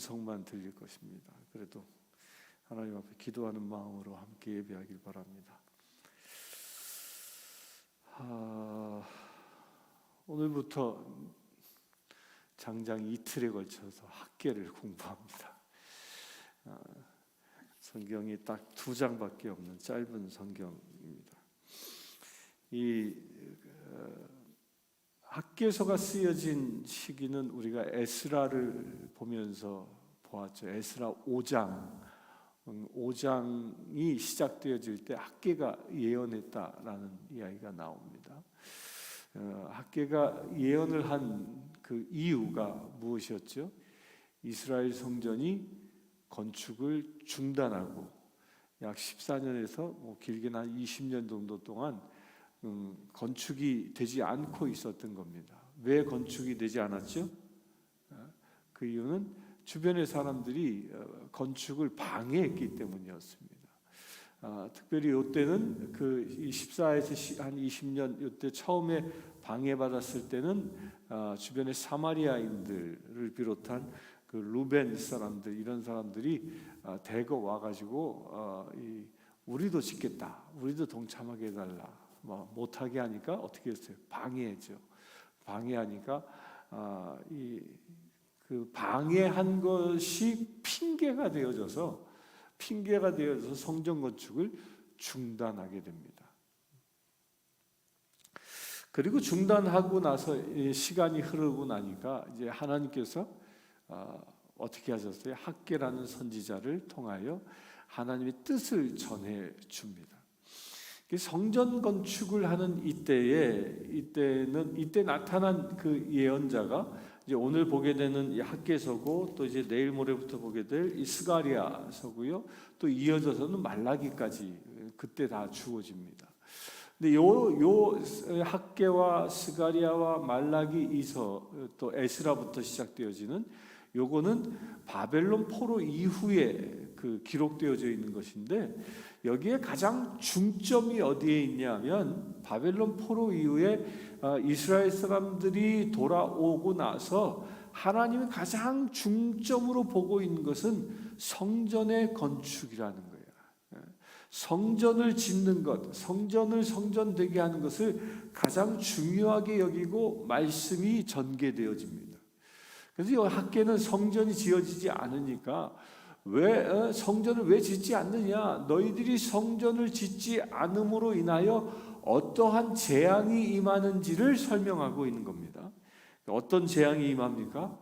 음성만 들릴 것입니다. 그래도 하나님 앞에 기도하는 마음으로 함께 예배하길 바랍니다. 오늘부터 장장 이틀에 걸쳐서 학계를 공부합니다. 성경이 딱 2장밖에 없는 짧은 성경입니다. 이 학계서가 쓰여진 시기는 우리가 에스라를 보면서 보았죠. 에스라 5장이 시작되어질 때 학계가 예언했다라는 이야기가 나옵니다. 학계가 예언을 한 그 이유가 무엇이었죠? 이스라엘 성전이 건축을 중단하고 약 14년에서 길게는 한 20년 정도 동안 건축이 되지 않고 있었던 겁니다. 왜 건축이 되지 않았죠? 그 이유는 주변의 사람들이 건축을 방해했기 때문이었습니다. 특별히 이때는 그 14에서 한 20년 이때 처음에 방해받았을 때는 주변의 사마리아인들을 비롯한 그 루벤 사람들 이런 사람들이 대거 와가지고 우리도 짓겠다, 우리도 동참하게 해달라, 못하게 하니까 어떻게 했어요? 방해했죠. 방해하니까 그 방해한 것이 핑계가 되어져서 성전 건축을 중단하게 됩니다. 그리고 중단하고 나서 시간이 흐르고 나니까 이제 하나님께서 어떻게 하셨어요? 학계라는 선지자를 통하여 하나님의 뜻을 전해 줍니다. 성전 건축을 하는 이때 나타난 그 예언자가 이제 오늘 보게 되는 이 학계서고 또 이제 내일 모레부터 보게 될 이 스가랴서고요. 또 이어져서는 말라기까지 그때 다 주어집니다. 근데 요 학계와 스가랴와 말라기 이서 또 에스라부터 시작되어지는 요거는 바벨론 포로 이후에 그 기록되어져 있는 것인데 여기에 가장 중점이 어디에 있냐면 바벨론 포로 이후에 이스라엘 사람들이 돌아오고 나서 하나님이 가장 중점으로 보고 있는 것은 성전의 건축이라는 거예요. 성전을 짓는 것, 성전을 성전되게 하는 것을 가장 중요하게 여기고 말씀이 전개되어집니다. 그래서 이 학계는 성전이 지어지지 않으니까 성전을 왜 짓지 않느냐? 너희들이 성전을 짓지 않음으로 인하여 어떠한 재앙이 임하는지를 설명하고 있는 겁니다. 어떤 재앙이 임합니까?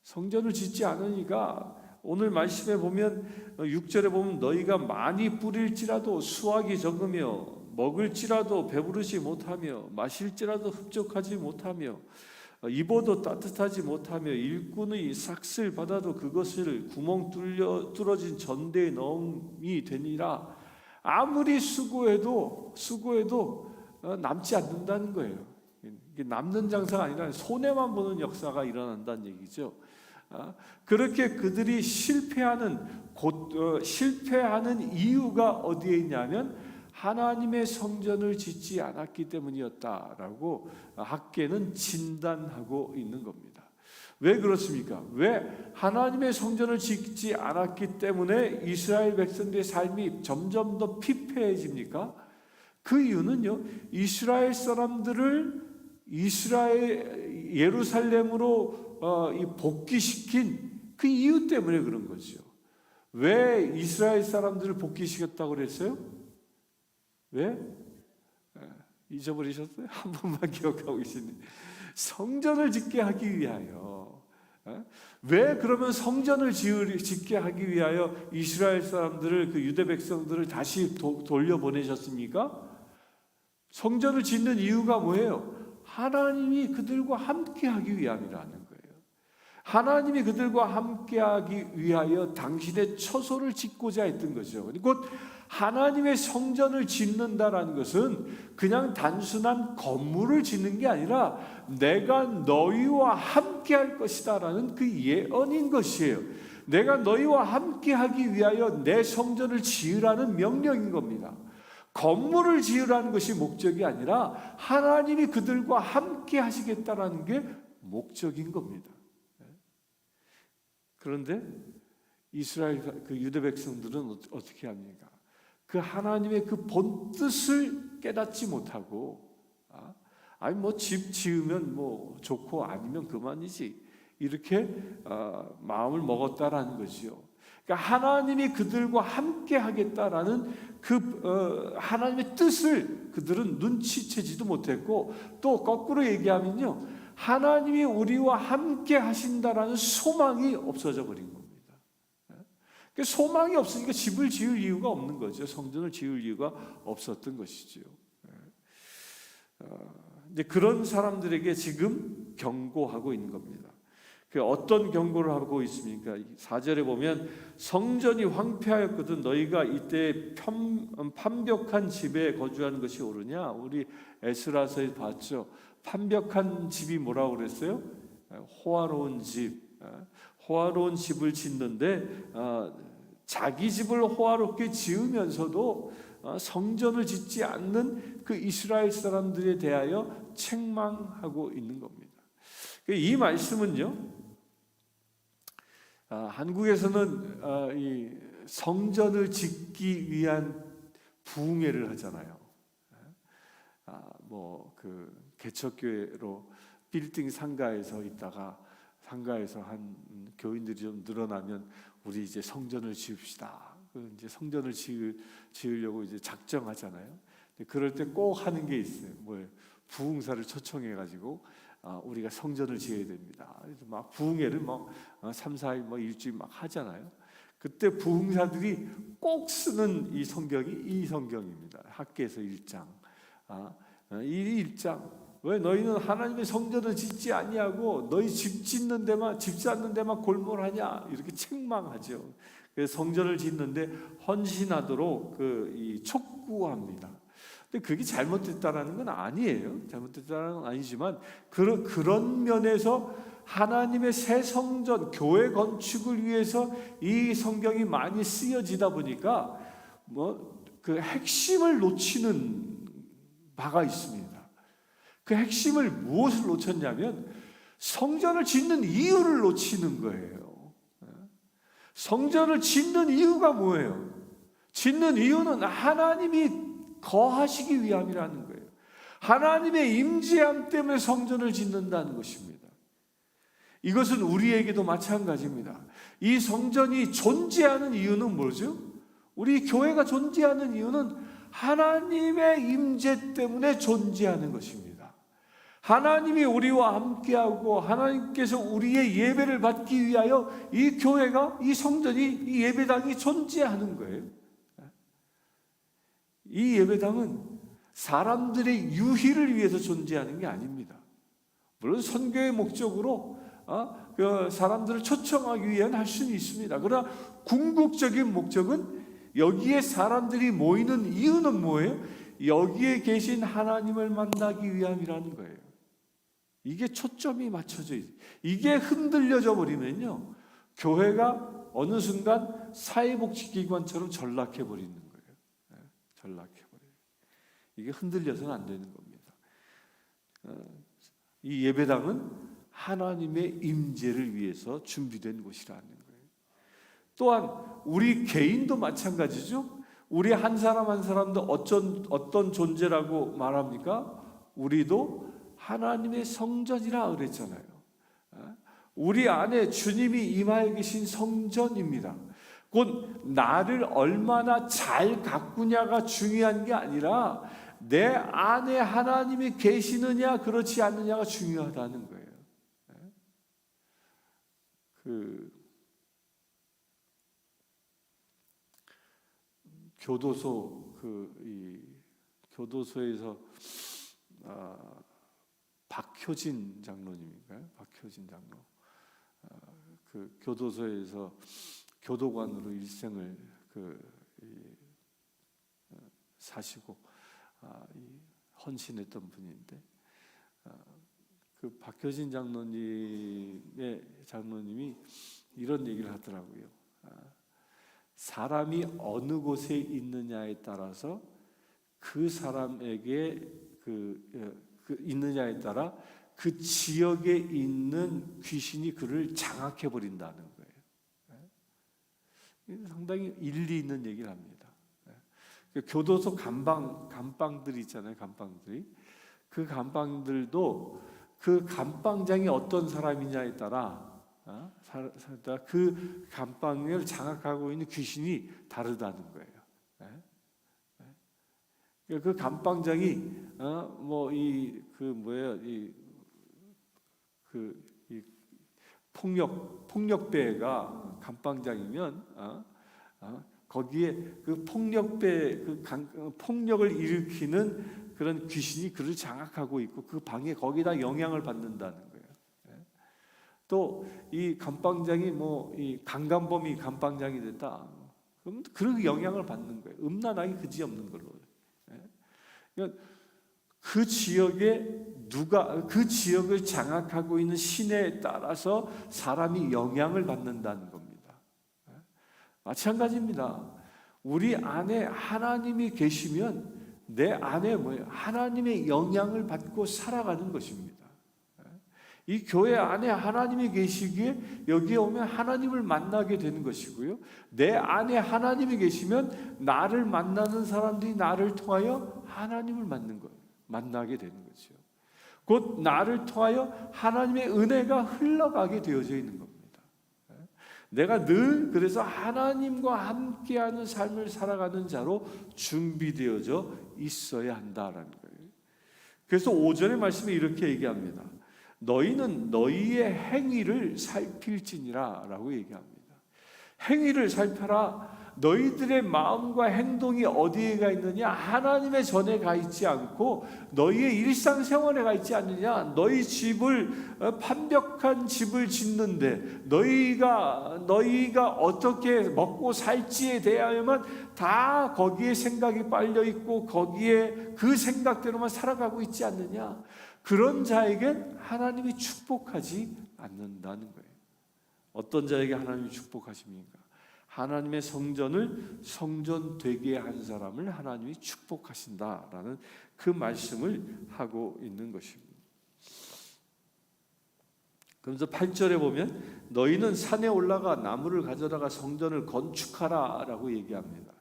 성전을 짓지 않으니까 오늘 말씀에 보면 6절에 보면 너희가 많이 뿌릴지라도 수확이 적으며 먹을지라도 배부르지 못하며 마실지라도 흡족하지 못하며 입어도 따뜻하지 못하며 일꾼의 삭슬 받아도 그것을 구멍 뚫어진 전대에 넣음이 되니라. 아무리 수고해도 남지 않는다는 거예요. 이게 남는 장사가 아니라 손해만 보는 역사가 일어난다는 얘기죠. 그렇게 그들이 실패하는 이유가 어디에 있냐면 하나님의 성전을 짓지 않았기 때문이었다라고 학계는 진단하고 있는 겁니다. 왜 그렇습니까? 왜 하나님의 성전을 짓지 않았기 때문에 이스라엘 백성들의 삶이 점점 더 피폐해집니까? 그 이유는요, 이스라엘 사람들을 예루살렘으로 복귀시킨 그 이유 때문에 그런 거죠. 왜 이스라엘 사람들을 복귀시켰다고 그랬어요? 왜? 잊어버리셨어요? 한 번만 기억하고 계시네. 성전을 짓게 하기 위하여. 왜 그러면 성전을 짓게 하기 위하여 이스라엘 사람들을 그 유대 백성들을 다시 돌려보내셨습니까? 성전을 짓는 이유가 뭐예요? 하나님이 그들과 함께하기 위함이라는 거예요. 하나님이 그들과 함께하기 위하여 당신의 처소를 짓고자 했던 거죠. 곧 하나님의 성전을 짓는다라는 것은 그냥 단순한 건물을 짓는 게 아니라 내가 너희와 함께할 것이다라는 그 예언인 것이에요. 내가 너희와 함께하기 위하여 내 성전을 지으라는 명령인 겁니다. 건물을 지으라는 것이 목적이 아니라 하나님이 그들과 함께 하시겠다라는 게 목적인 겁니다. 그런데 이스라엘 그 유대 백성들은 어떻게 합니까? 그 하나님의 그 본 뜻을 깨닫지 못하고, 아니 뭐 집 지으면 뭐 좋고 아니면 그만이지, 이렇게 마음을 먹었다라는 거지요. 그러니까 하나님이 그들과 함께 하겠다라는 그 하나님의 뜻을 그들은 눈치채지도 못했고, 또 거꾸로 얘기하면요, 하나님이 우리와 함께 하신다라는 소망이 없어져 버린 겁니다. 그 소망이 없으니까 집을 지을 이유가 없는 거죠. 성전을 지을 이유가 없었던 것이죠. 이제 그런 사람들에게 지금 경고하고 있는 겁니다. 그 어떤 경고를 하고 있습니까? 4절에 보면 성전이 황폐하였거든 너희가 이때 판벽한 집에 거주하는 것이 옳으냐? 우리 에스라서에 봤죠. 판벽한 집이 뭐라고 그랬어요? 호화로운 집. 호화로운 집을 짓는데 자기 집을 호화롭게 지으면서도 성전을 짓지 않는 그 이스라엘 사람들에 대하여 책망하고 있는 겁니다. 이 말씀은요, 한국에서는 이 성전을 짓기 위한 부흥회를 하잖아요. 뭐 그 개척교회로 빌딩 상가에서 있다가 상가에서 한 교인들이 좀 늘어나면 우리 이제 성전을 지읍시다. 이제 성전을 지으려고 이제 작정하잖아요. 그럴 때 꼭 하는 게 있어요. 뭐예요? 부흥사를 초청해가지고 우리가 성전을 지어야 됩니다. 그래서 막 부흥회를 막 3, 4일 뭐 일주일 막 하잖아요. 그때 부흥사들이 꼭 쓰는 이 성경이 이 성경입니다. 학개서 1장. 이 1장. 왜 너희는 하나님의 성전을 짓지 아니하고 너희 집 짓는 데만 골몰하냐, 이렇게 책망하죠. 그래서 성전을 짓는데 헌신하도록 이 촉구합니다. 근데 그게 잘못됐다라는 건 아니에요. 잘못됐다는 건 아니지만 그런 면에서 하나님의 새 성전 교회 건축을 위해서 이 성경이 많이 쓰여지다 보니까 뭐 그 핵심을 놓치는 바가 있습니다. 그 핵심을 무엇을 놓쳤냐면 성전을 짓는 이유를 놓치는 거예요. 성전을 짓는 이유가 뭐예요? 짓는 이유는 하나님이 거하시기 위함이라는 거예요. 하나님의 임재함 때문에 성전을 짓는다는 것입니다. 이것은 우리에게도 마찬가지입니다. 이 성전이 존재하는 이유는 뭐죠? 우리 교회가 존재하는 이유는 하나님의 임재 때문에 존재하는 것입니다. 하나님이 우리와 함께하고 하나님께서 우리의 예배를 받기 위하여 이 교회가, 이 성전이, 이 예배당이 존재하는 거예요. 이 예배당은 사람들의 유희를 위해서 존재하는 게 아닙니다. 물론 선교의 목적으로 그 사람들을 초청하기 위한 할 수는 있습니다. 그러나 궁극적인 목적은, 여기에 사람들이 모이는 이유는 뭐예요? 여기에 계신 하나님을 만나기 위함이라는 거예요. 이게 초점이 맞춰져 있어요. 이게 흔들려져 버리면요, 교회가 어느 순간 사회복지기관처럼 전락해 버리는 거예요. 전락해 버려요. 이게 흔들려서는 안 되는 겁니다. 이 예배당은 하나님의 임재를 위해서 준비된 곳이라는 거예요. 또한 우리 개인도 마찬가지죠. 우리 한 사람 한 사람도 어떤 존재라고 말합니까? 우리도 하나님의 성전이라 그랬잖아요. 우리 안에 주님이 임하여 계신 성전입니다. 곧 나를 얼마나 잘 가꾸냐가 중요한 게 아니라 내 안에 하나님이 계시느냐 그렇지 않느냐가 중요하다는 거예요. 교도소에서 박효진 장로님인가요? 박효진 장로. 그 교도소에서 교도관으로 일생을 사시고 헌신했던 분인데, 그 박효진 장로님이 이런 얘기를 하더라고요. 사람이 어느 곳에 있느냐에 따라서 그 사람에게 있느냐에 따라 그 지역에 있는 귀신이 그를 장악해 버린다는 거예요. 상당히 일리 있는 얘기를 합니다. 교도소 감방들이 있잖아요. 감방들이. 그 감방들도 그 감방장이 어떤 사람이냐에 따라 그 감방을 장악하고 있는 귀신이 다르다는 거예요. 그 감방장이 폭력배가 감방장이면 거기에 그 폭력배 폭력을 일으키는 그런 귀신이 그를 장악하고 있고 그 방에 거기다 영향을 받는다는 거예요. 또 이 감방장이 이 강간범이 감방장이 됐다. 그럼 그런 영향을 받는 거예요. 음란하기 그지없는 걸로. 그러니까 그 지역에 그 지역을 장악하고 있는 신에 따라서 사람이 영향을 받는다는 겁니다. 마찬가지입니다. 우리 안에 하나님이 계시면 내 안에 하나님의 영향을 받고 살아가는 것입니다. 이 교회 안에 하나님이 계시기에 여기에 오면 하나님을 만나게 되는 것이고요. 내 안에 하나님이 계시면 나를 만나는 사람들이 나를 통하여 하나님을 만나게 되는 거죠. 곧 나를 통하여 하나님의 은혜가 흘러가게 되어져 있는 겁니다. 내가 늘 그래서 하나님과 함께하는 삶을 살아가는 자로 준비되어져 있어야 한다라는 거예요. 그래서 5절의 말씀에 이렇게 얘기합니다. 너희는 너희의 행위를 살필지니라 라고 얘기합니다. 행위를 살펴라. 너희들의 마음과 행동이 어디에 가 있느냐? 하나님의 전에 가 있지 않고 너희의 일상생활에 가 있지 않느냐? 너희 집을 판벽한 집을 짓는데 너희가 어떻게 먹고 살지에 대하여만 다 거기에 생각이 빨려 있고 거기에 그 생각대로만 살아가고 있지 않느냐? 그런 자에겐 하나님이 축복하지 않는다는 거예요. 어떤 자에게 하나님이 축복하십니까? 하나님의 성전을 성전되게 한 사람을 하나님이 축복하신다라는 그 말씀을 하고 있는 것입니다. 그래서 8절에 보면 너희는 산에 올라가 나무를 가져다가 성전을 건축하라 라고 얘기합니다.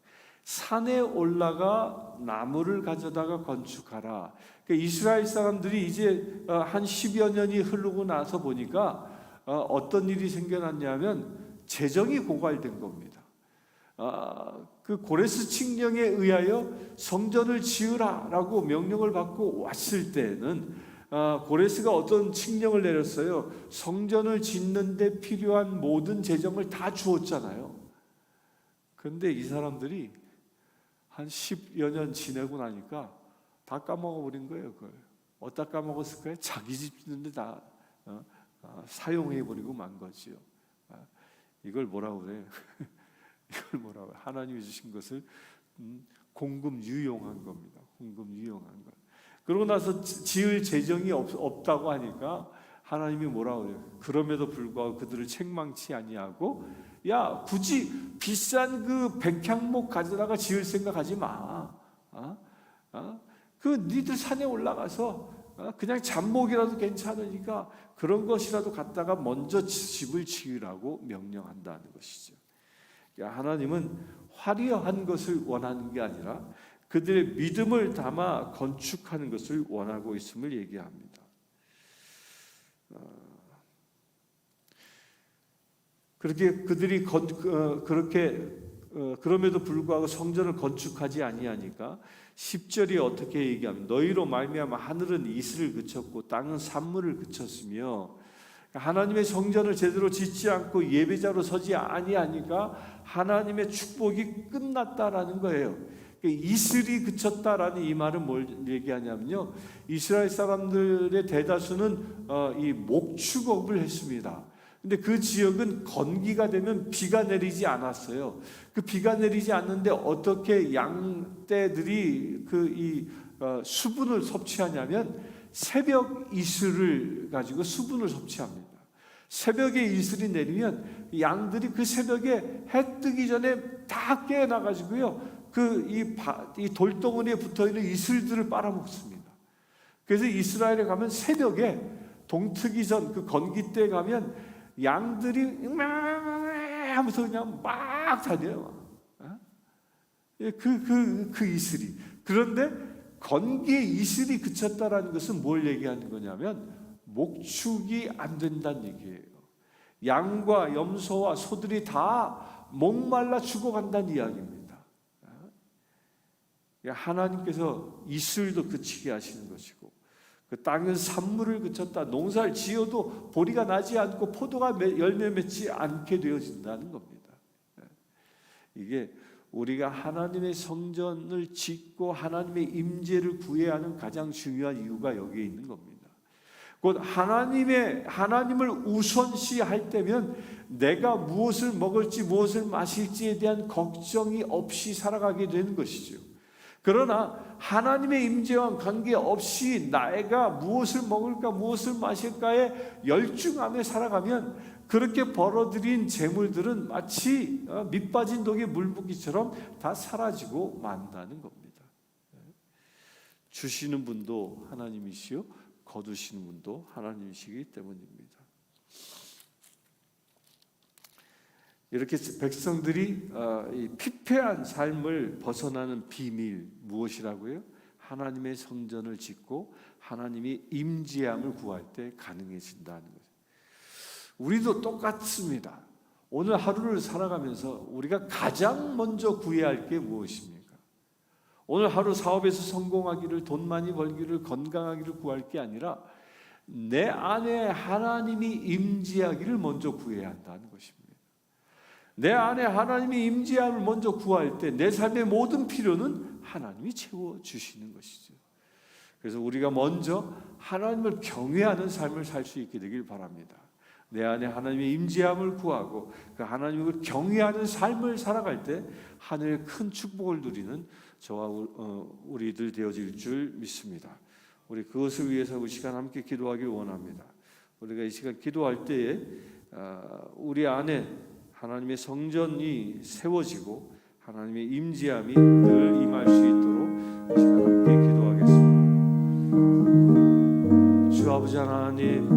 산에 올라가 나무를 가져다가 건축하라. 그러니까 이스라엘 사람들이 이제 한 10여 년이 흐르고 나서 보니까 어떤 일이 생겨났냐면 재정이 고갈된 겁니다. 그 고레스 칙령에 의하여 성전을 지으라라고 명령을 받고 왔을 때는 고레스가 어떤 칙령을 내렸어요. 성전을 짓는 데 필요한 모든 재정을 다 주었잖아요. 그런데 이 사람들이 한 10여 년 지내고 나니까 다 까먹어버린 거예요. 그걸 어디다 까먹었을까요? 자기 집 짓는데 다 사용해버리고 만 거지요. 이걸 뭐라고 그래요? 이걸 뭐라고 해요? 하나님이 주신 것을 공금 유용한 겁니다. 공금 유용한 것. 그러고 나서 지을 재정이 없다고 하니까 하나님이 뭐라고 해요? 그럼에도 불구하고 그들을 책망치 아니하고 야 굳이 비싼 그 백향목 가져다가 지을 생각하지 마. 그 니들 산에 올라가서 그냥 잡목이라도 괜찮으니까 그런 것이라도 갖다가 먼저 집을 지으라고 명령한다는 것이죠. 하나님은 화려한 것을 원하는 게 아니라 그들의 믿음을 담아 건축하는 것을 원하고 있음을 얘기합니다. 그렇게 그들이 그럼에도 불구하고 성전을 건축하지 아니하니까 10절이 어떻게 얘기하면 너희로 말미암아 하늘은 이슬을 그쳤고 땅은 산물을 그쳤으며 하나님의 성전을 제대로 짓지 않고 예배자로 서지 아니하니까 하나님의 축복이 끝났다라는 거예요. 이슬이 그쳤다라는 이 말은 뭘 얘기하냐면요, 이스라엘 사람들의 대다수는 이 목축업을 했습니다. 근데 그 지역은 건기가 되면 비가 내리지 않았어요. 그 비가 내리지 않는데 어떻게 양떼들이 수분을 섭취하냐면 새벽 이슬을 가지고 수분을 섭취합니다. 새벽에 이슬이 내리면 양들이 그 새벽에 해 뜨기 전에 다 깨어나가지고요, 이 돌덩어리에 붙어있는 이슬들을 빨아먹습니다. 그래서 이스라엘에 가면 새벽에 동트기 전 그 건기 때 가면 양들이 하면서 그냥 막 다녀요. 그 이슬이. 그런데 건기의 이슬이 그쳤다라는 것은 뭘 얘기하는 거냐면 목축이 안 된다는 얘기예요. 양과 염소와 소들이 다 목말라 죽어간다는 이야기입니다. 하나님께서 이슬도 그치게 하시는 것이고, 그 땅은 산물을 그쳤다. 농사를 지어도 보리가 나지 않고 포도가 열매 맺지 않게 되어진다는 겁니다. 이게 우리가 하나님의 성전을 짓고 하나님의 임재를 구해야 하는 가장 중요한 이유가 여기에 있는 겁니다. 곧 하나님을 우선시할 때면 내가 무엇을 먹을지 무엇을 마실지에 대한 걱정이 없이 살아가게 되는 것이죠. 그러나 하나님의 임재와 관계없이 내가 무엇을 먹을까 무엇을 마실까에 열중하며 살아가면 그렇게 벌어들인 재물들은 마치 밑빠진 독에 물 붓기처럼 다 사라지고 만다는 겁니다. 주시는 분도 하나님이시요 거두시는 분도 하나님이시기 때문입니다. 이렇게 백성들이 이 피폐한 삶을 벗어나는 비밀 무엇이라고요? 하나님의 성전을 짓고 하나님이 임재함을 구할 때 가능해진다는 거죠. 우리도 똑같습니다. 오늘 하루를 살아가면서 우리가 가장 먼저 구해야 할 게 무엇입니까? 오늘 하루 사업에서 성공하기를, 돈 많이 벌기를, 건강하기를 구할 게 아니라 내 안에 하나님이 임재하기를 먼저 구해야 한다는 것입니다. 내 안에 하나님이 임재함을 먼저 구할 때 내 삶의 모든 필요는 하나님이 채워주시는 것이죠. 그래서 우리가 먼저 하나님을 경외하는 삶을 살 수 있게 되길 바랍니다. 내 안에 하나님의 임재함을 구하고 그 하나님을 경외하는 삶을 살아갈 때 하늘의 큰 축복을 누리는 저와 우리들 되어질 줄 믿습니다. 우리 그것을 위해서 이 시간 함께 기도하길 원합니다. 우리가 이 시간 기도할 때에 우리 안에 하나님의 성전이 세워지고 하나님의 임재함이 늘 임할 수 있도록 이 시간 함께 기도하겠습니다. 주 아버지 하나님,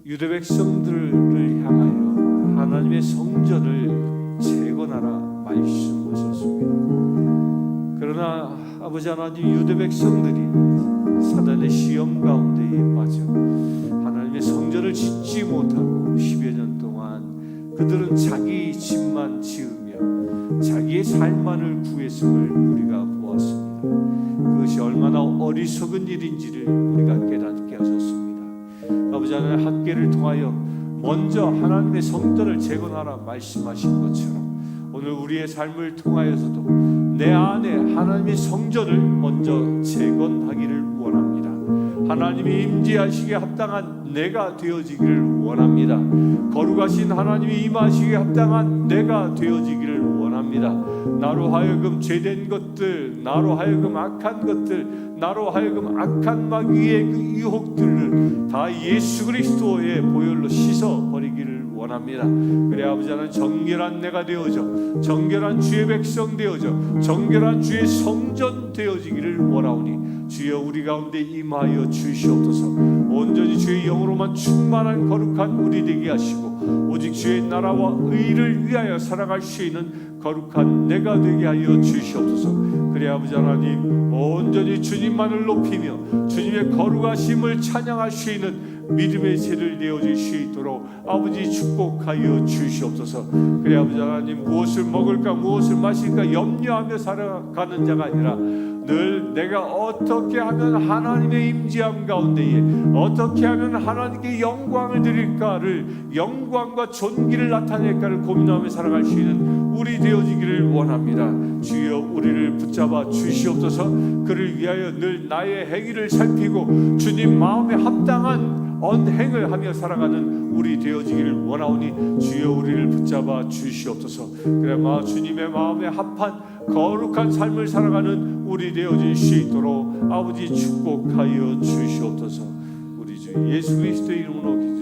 유대 백성들을 향하여 하나님의 성전을 재건하라 말씀하셨습니다. 그러나 아버지 하나님, 유대 백성들이 사단의 시험 가운데에 빠져 하나님의 성전을 짓지 못하고 10여 년 동안 그들은 자기 집만 지으며 자기의 삶만을 구했음을 우리가 보았습니다. 그것이 얼마나 어리석은 일인지를 우리가 깨닫게 하셨습니다. 아버지 하나님, 학계를 통하여 먼저 하나님의 성전을 재건하라 말씀하신 것처럼 오늘 우리의 삶을 통하여서도 내 안에 하나님의 성전을 먼저 재건하기를 원합니다. 하나님이 임재하시기에 합당한 내가 되어지기를 원합니다. 거룩하신 하나님이 임하시기에 합당한 내가 되어지기를 원합니다. 나로 하여금 죄된 것들, 나로 하여금 악한 것들, 나로 하여금 악한 마귀의 그 유혹들을 다 예수 그리스도의 보혈로 씻어버리기를 원합니다. 그래 아버지 하나님, 정결한 내가 되어져 정결한 주의 백성 되어져 정결한 주의 성전 되어지기를 원하오니 주여 우리 가운데 임하여 주시옵소서. 온전히 주의 영으로만 충만한 거룩한 우리 되게 하시고 오직 주의 나라와 의를 위하여 살아갈 수 있는 거룩한 내가 되게 하여 주시옵소서. 그래 아버지 하나님, 온전히 주님만을 높이며 주님의 거룩하심을 찬양할 수 있는 믿음의 새를 내어줄 수 있도록 아버지 축복하여 주시옵소서. 그래 아버지 하나님, 무엇을 먹을까 무엇을 마실까 염려하며 살아가는 자가 아니라 늘 내가 어떻게 하면 하나님의 임재함 가운데에 어떻게 하면 하나님께 영광을 드릴까를, 영광과 존귀를 나타낼까를 고민하며 살아갈 수 있는 우리 되어지기를 원합니다. 주여 우리를 붙잡아 주시옵소서. 그를 위하여 늘 나의 행위를 살피고 주님 마음에 합당한 언행을 하며 살아가는 우리 되어지기를 원하오니 주여 우리를 붙잡아 주시옵소서. 그래 주님의 마음에 합한 거룩한 삶을 살아가는 우리 되어질 수 있도록 아버지 축복하여 주시옵소서. 우리 주 예수 그리스도의 이름으로